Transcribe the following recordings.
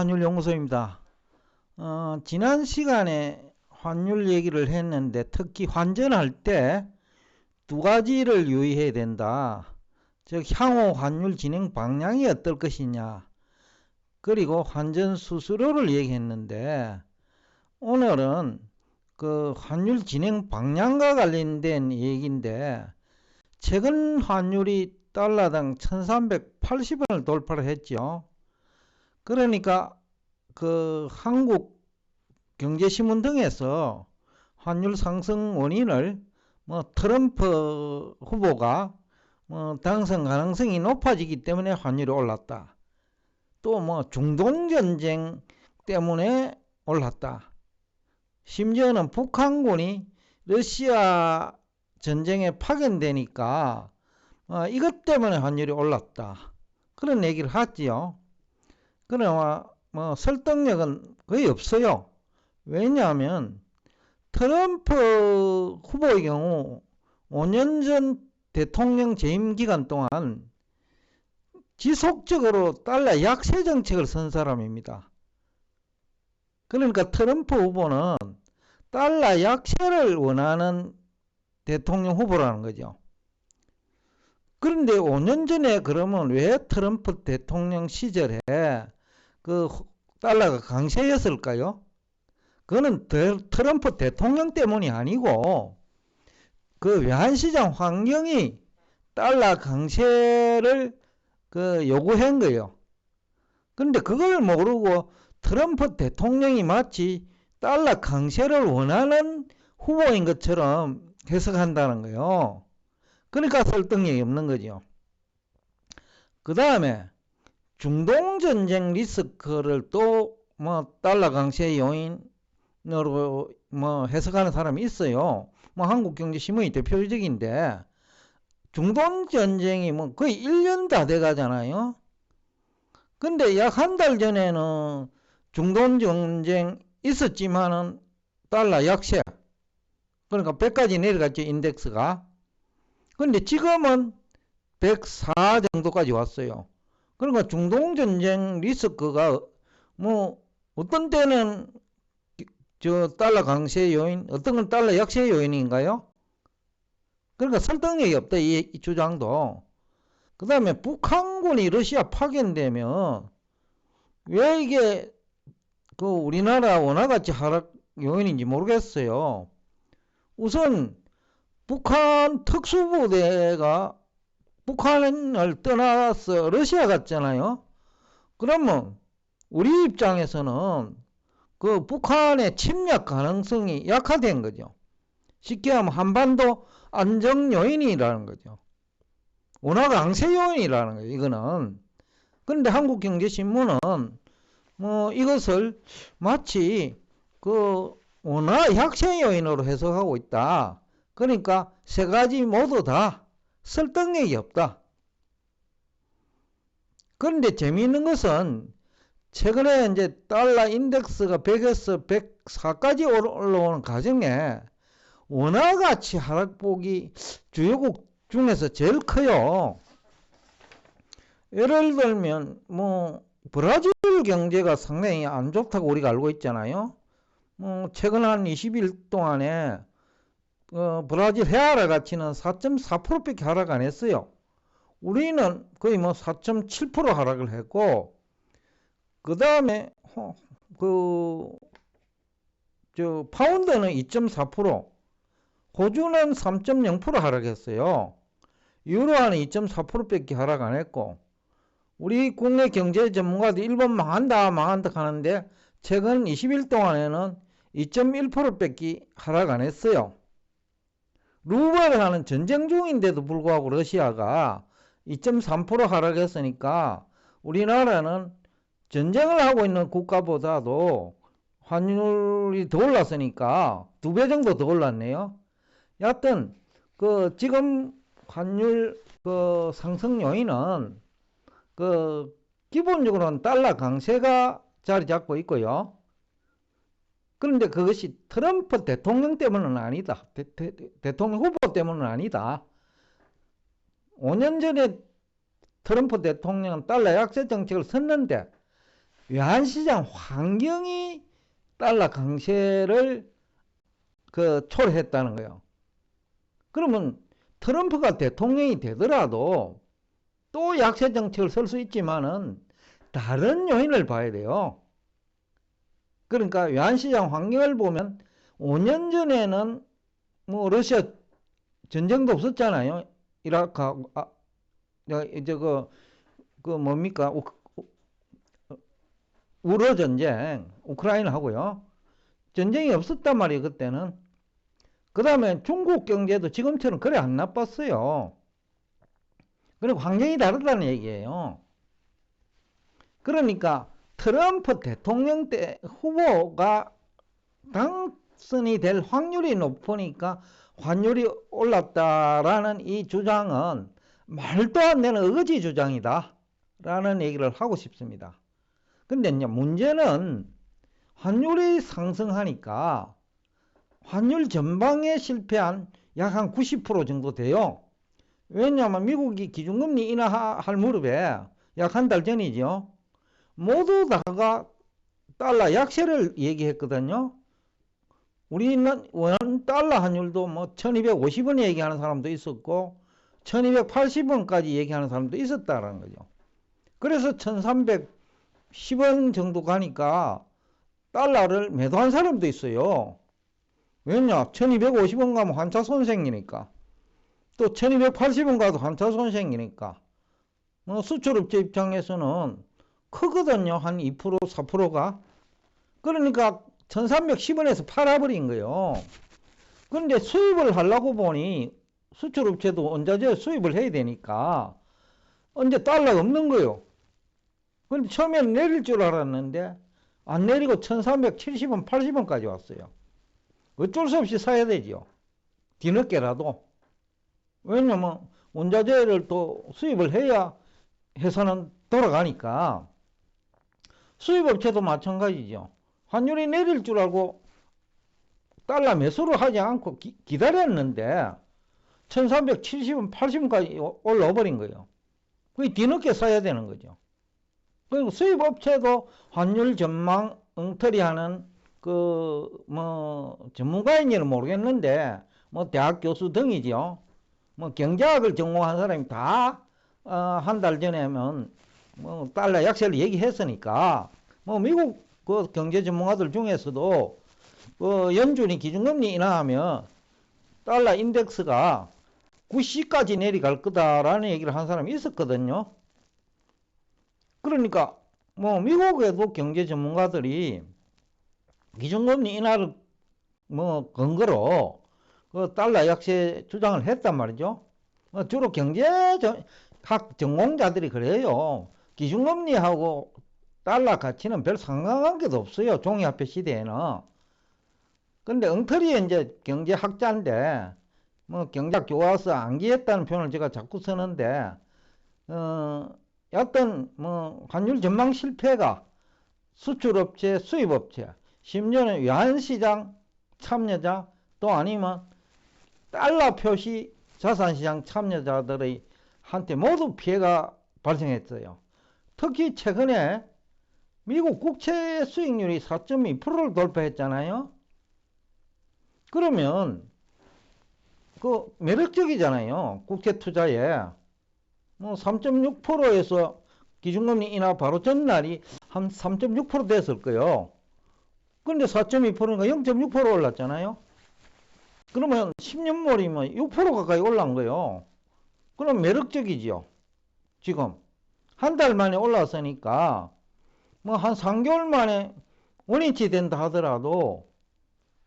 환율연구소입니다. 지난 시간에 환율 얘기를 했는데 특히 환전할 때 두 가지를 유의해야 된다. 즉 향후 환율 진행 방향이 어떨 것이냐, 그리고 환전 수수료를 얘기했는데 오늘은 그 환율 진행 방향과 관련된 얘기인데, 최근 환율이 달러당 1380원을 돌파를 했죠. 그러니까 그 한국 경제신문 등에서 환율 상승 원인을 트럼프 후보가 당선 가능성이 높아지기 때문에 환율이 올랐다, 또 중동 전쟁 때문에 올랐다, 심지어는 북한군이 러시아 전쟁에 파견되니까 이것 때문에 환율이 올랐다, 그런 얘기를 하지요. 그러나 설득력은 거의 없어요. 왜냐하면 트럼프 후보의 경우 5년 전 대통령 재임 기간 동안 지속적으로 달러 약세 정책을 선 사람입니다. 그러니까 트럼프 후보는 달러 약세를 원하는 대통령 후보라는 거죠. 그런데 5년 전에 그러면 왜 트럼프 대통령 시절에 그 달러가 강세였을까요? 그거는 트럼프 대통령 때문이 아니고 그 외환시장 환경이 달러 강세를 요구한 거예요. 그런데 그걸 모르고 트럼프 대통령이 마치 달러 강세를 원하는 후보인 것처럼 해석한다는 거예요. 그러니까 설득력이 없는 거죠. 그 다음에 중동전쟁 리스크를 또 달러 강세 요인으로 해석하는 사람이 있어요. 한국경제신문이 대표적인데, 중동전쟁이 거의 1년 다 돼가잖아요. 근데 약 한 달 전에는 중동전쟁 있었지만은 달러 약세, 그러니까 100까지 내려갔죠, 인덱스가. 근데 지금은 104 정도까지 왔어요. 그러니까 중동전쟁 리스크가 어떤 때는 달러 강세 요인, 어떤 건 달러 약세 요인인가요? 그러니까 설득력이 없다, 이 주장도. 그 다음에 북한군이 러시아 파견되면 왜 이게 우리나라 원화가치 하락 요인인지 모르겠어요. 우선 북한 특수부대가 북한을 떠나서 러시아 갔잖아요. 그러면 우리 입장에서는 그 북한의 침략 가능성이 약화된 거죠. 쉽게 하면 한반도 안정 요인이라는 거죠. 원화 강세 요인이라는 거예요, 이거는. 그런데 한국경제신문은 이것을 마치 원화 약세 요인으로 해석하고 있다. 그러니까 세 가지 모두 다 설득력이 없다. 그런데 재미있는 것은 최근에 이제 달러 인덱스가 100에서 104까지 올라오는 과정에 원화 가치 하락폭이 주요국 중에서 제일 커요. 예를 들면 브라질 경제가 상당히 안 좋다고 우리가 알고 있잖아요. 최근 한 20일 동안에 브라질 헤아라 가치는 4.4%밖에 하락 안 했어요. 우리는 거의 4.7% 하락을 했고, 그 다음에 파운드는 2.4%, 호주는 3.0% 하락했어요. 유로화는 2.4%밖에 하락 안 했고, 우리 국내 경제 전문가들 일본 망한다 하는데 최근 20일 동안에는 2.1%밖에 하락 안 했어요. 루블하는 전쟁 중인데도 불구하고 러시아가 2.3% 하락했으니까 우리나라는 전쟁을 하고 있는 국가보다도 환율이 더 올랐으니까 2배 정도 더 올랐네요. 여하튼 지금 환율 상승 요인은 기본적으로는 달러 강세가 자리 잡고 있고요. 그런데 그것이 트럼프 대통령 때문은 아니다. 대통령 후보 때문은 아니다. 5년 전에 트럼프 대통령은 달러 약세 정책을 썼는데 외환시장 환경이 달러 강세를 초래했다는 거예요. 그러면 트럼프가 대통령이 되더라도 또 약세 정책을 쓸 수 있지만은 다른 요인을 봐야 돼요. 그러니까 외환시장 환경을 보면 5년 전에는 뭐 러시아 전쟁도 없었잖아요. 이라크하고 이제 뭡니까? 우러 전쟁, 우크라이나 하고요. 전쟁이 없었단 말이에요, 그때는. 그 다음에 중국 경제도 지금처럼 그래 안 나빴어요. 그리고 환경이 다르다는 얘기예요. 그러니까 트럼프 대통령 때 후보가 당선이 될 확률이 높으니까 환율이 올랐다라는 이 주장은 말도 안 되는 어거지 주장이다 라는 얘기를 하고 싶습니다. 근데 이제 문제는 환율이 상승하니까 환율 전방에 실패한 약 한 90% 정도 돼요. 왜냐하면 미국이 기준금리 인하할 무렵에 약 한 달 전이죠. 모두 다가 달러 약세를 얘기했거든요. 우리는 원 달러 환율도 뭐 1250원 얘기하는 사람도 있었고 1280원까지 얘기하는 사람도 있었다는 거죠. 그래서 1310원 정도 가니까 달러를 매도한 사람도 있어요. 왜냐? 1250원 가면 환차손 생기니까. 또 1280원 가도 환차손 생기니까. 수출업체 입장에서는 크거든요. 한 2%, 4%가. 그러니까 1310원에서 팔아버린 거예요. 그런데 수입을 하려고 보니 수출업체도 원자재 수입을 해야 되니까 언제 달러가 없는 거예요. 그런데 처음에는 내릴 줄 알았는데 안 내리고 1370원, 80원까지 왔어요. 어쩔 수 없이 사야 되죠. 뒤늦게라도. 왜냐면 원자재를 또 수입을 해야 회사는 돌아가니까. 수입업체도 마찬가지죠. 환율이 내릴 줄 알고 달러 매수를 하지 않고 기다렸는데 1370원, 80원까지 올라와 버린 거예요. 그게 뒤늦게 사야 되는 거죠. 그리고 수입업체도 환율 전망 엉터리하는 전문가인지는 모르겠는데 대학 교수 등이죠. 경제학을 전공한 사람이 다 한 달 전에는 달러 약세를 얘기했으니까 미국 경제 전문가들 중에서도 연준이 기준금리 인하하면 달러 인덱스가 90까지 내려갈 거다라는 얘기를 한 사람이 있었거든요. 그러니까 미국에도 경제 전문가들이 기준금리 인하를 근거로 달러 약세 주장을 했단 말이죠. 주로 경제학 전공자들이 그래요. 기준금리하고 달러 가치는 별 상관관계도 없어요. 종이화폐 시대에는. 근데 엉터리에 이제 경제학자인데 경제학 교과서 암기했다는 표현을 제가 자꾸 쓰는데 어떤 환율 전망 실패가 수출업체, 수입업체, 심지어는 외환시장 참여자 또 아니면 달러 표시 자산시장 참여자들의 한테 모두 피해가 발생했어요. 특히 최근에 미국 국채 수익률이 4.2%를 돌파했잖아요. 그러면 매력적이잖아요. 국채 투자에 3.6%에서 기준금리 인하 바로 전날이 한 3.6% 됐을 거예요. 근데 4.2%니까 0.6% 올랐잖아요. 그러면 10년물이면 6% 가까이 올라온 거예요. 그럼 매력적이죠. 지금 한 달 만에 올랐으니까 한 3개월 만에 원위치 된다 하더라도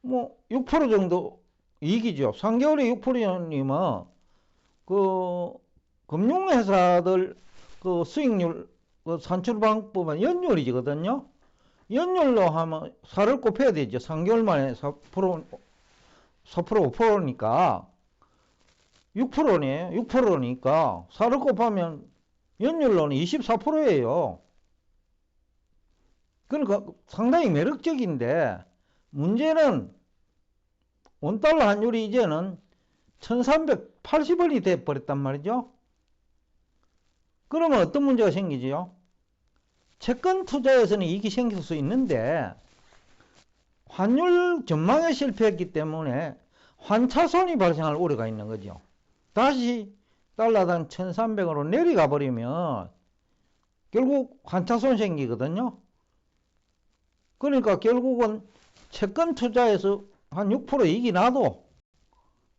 6% 정도 이익이죠. 3개월에 6%이면 금융회사들 수익률 산출 방법은 연율이거든요. 연율로 하면 4를 곱해야 되죠. 3개월 만에 4%, 5%니까 6%네요. 6%니까 4를 곱하면 연율로는 24%예요. 그러니까 상당히 매력적인데 문제는 원달러 환율이 이제는 1380원이 돼버렸단 말이죠. 그러면 어떤 문제가 생기지요? 채권 투자에서는 이익이 생길 수 있는데 환율 전망에 실패했기 때문에 환차손이 발생할 우려가 있는 거죠. 다시 달러당 1300으로 내려가 버리면 결국 환차손 생기거든요. 그러니까 결국은 채권 투자에서 한 6% 이익이 나도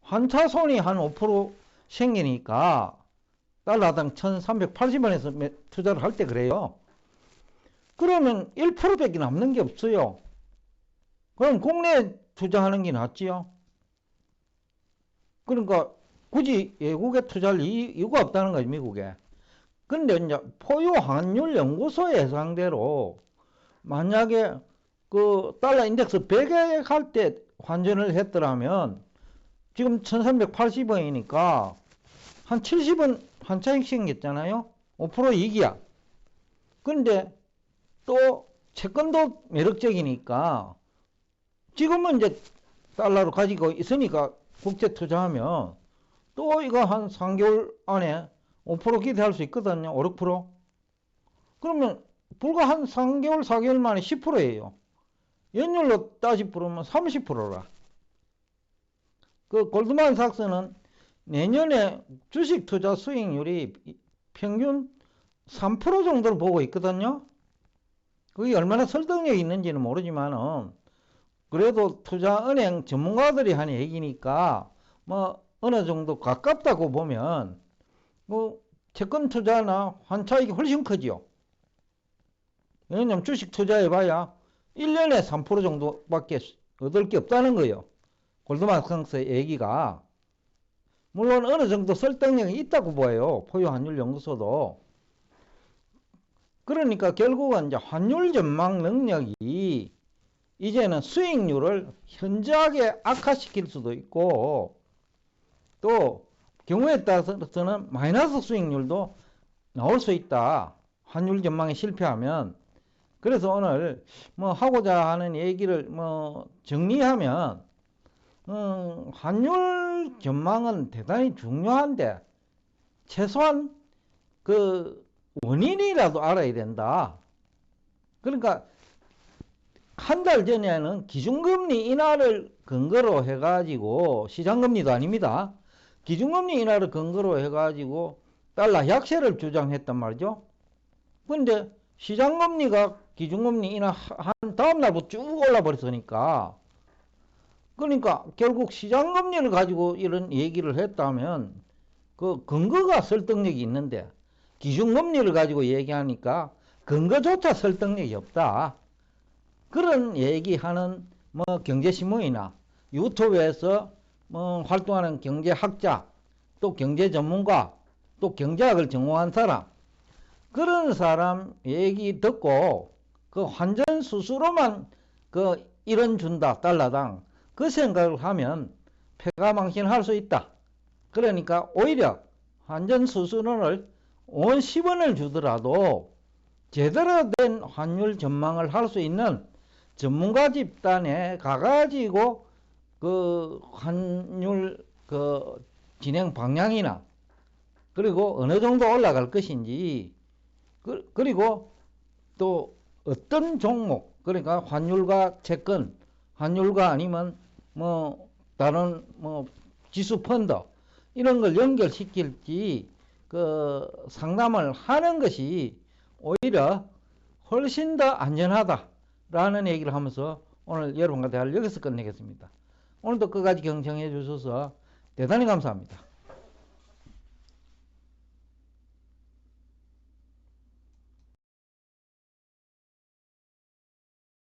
환차손이 한 5% 생기니까 달러당 1380원에서 투자를 할 때 그래요. 그러면 1%밖에 남는 게 없어요. 그럼 국내에 투자하는 게 낫지요. 그러니까 굳이 외국에 투자할 이유가 없다는 거죠, 미국에. 근데 이제 포유 환율 연구소의 예상대로 만약에 그 달러 인덱스 100에 갈 때 환전을 했더라면 지금 1380원이니까 한 70원 환차익 생겼잖아요. 5% 이익이야. 근데 또 채권도 매력적이니까 지금은 이제 달러로 가지고 있으니까 국제 투자하면 또 이거 한 3개월 안에 5% 기대할 수 있거든요. 5, 6%. 그러면 불과 한 3개월, 4개월 만에 10%예요. 연율로 따지 부르면 30%라. 그 골드만삭스는 내년에 주식 투자 수익률이 평균 3% 정도를 보고 있거든요. 그게 얼마나 설득력이 있는지는 모르지만은 그래도 투자은행 전문가들이 한 얘기니까 뭐 어느 정도 가깝다고 보면 뭐 채권 투자나 환차익이 훨씬 크죠. 왜냐면 주식 투자해봐야 1년에 3% 정도밖에 얻을 게 없다는 거예요. 골드만삭스의 얘기가. 물론 어느 정도 설득력이 있다고 보여요. 포유 환율 연구소도. 그러니까 결국은 이제 환율 전망 능력이 이제는 수익률을 현저하게 악화시킬 수도 있고 또 경우에 따라서는 마이너스 수익률도 나올 수 있다. 환율 전망에 실패하면. 그래서 오늘 뭐 하고자 하는 얘기를 뭐 정리하면 환율 전망은 대단히 중요한데 최소한 그 원인이라도 알아야 된다. 그러니까 한 달 전에는 기준금리 인하를 근거로 해가지고 시장금리도 아닙니다. 기준금리 인하를 근거로 해가지고 달러 약세를 주장했단 말이죠. 근데 시장금리가 기준금리 인하한 다음날부터 쭉 올라버렸으니까 그러니까 결국 시장금리를 가지고 이런 얘기를 했다면 그 근거가 설득력이 있는데 기준금리를 가지고 얘기하니까 근거조차 설득력이 없다. 그런 얘기하는 뭐 경제신문이나 유튜브에서 뭐 활동하는 경제학자, 또 경제전문가, 또 경제학을 전공한 사람, 그런 사람 얘기 듣고 그 환전 수수료만 그 1원 준다, 달러당. 그 생각을 하면 패가망신할 수 있다. 그러니까 오히려 환전 수수료를 5원 10원을 주더라도 제대로 된 환율 전망을 할 수 있는 전문가 집단에 가가지고 그 환율 그 진행 방향이나 그리고 어느 정도 올라갈 것인지 그리고 또 어떤 종목 그러니까 환율과 채권 환율과 아니면 뭐 다른 뭐 지수 펀드 이런 걸 연결시킬지 그 상담을 하는 것이 오히려 훨씬 더 안전하다라는 얘기를 하면서 오늘 여러분과 대화를 여기서 끝내겠습니다. 오늘도 끝까지 경청해 주셔서 대단히 감사합니다.